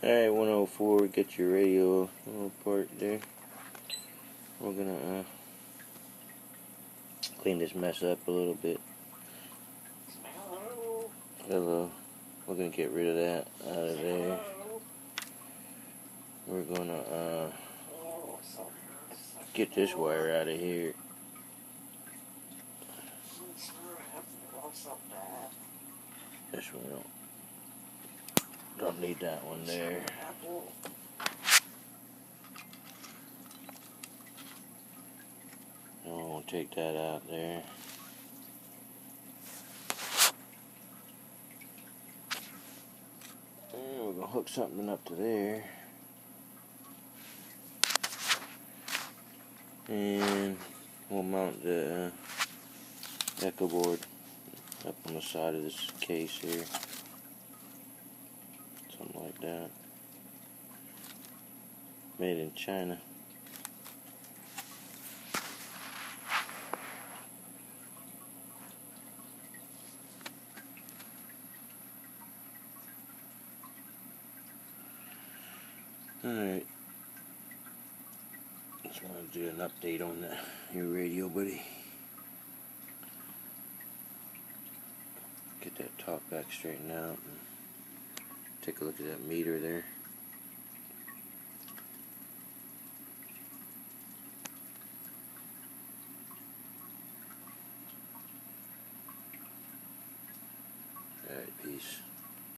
Alright, 104, get your radio part there. We're gonna clean this mess up a little bit. Hello. We're gonna get rid of that out of there. We're gonna get this wire out of here. This one don't need that one there. I'm gonna take that out there. And we're gonna hook something up to there. And we'll mount the echo board up on the side of this case here. Something like that. Made in China. Alright. Just want to do an update on your radio, buddy. Get that top back straightened out and take a look at that meter there.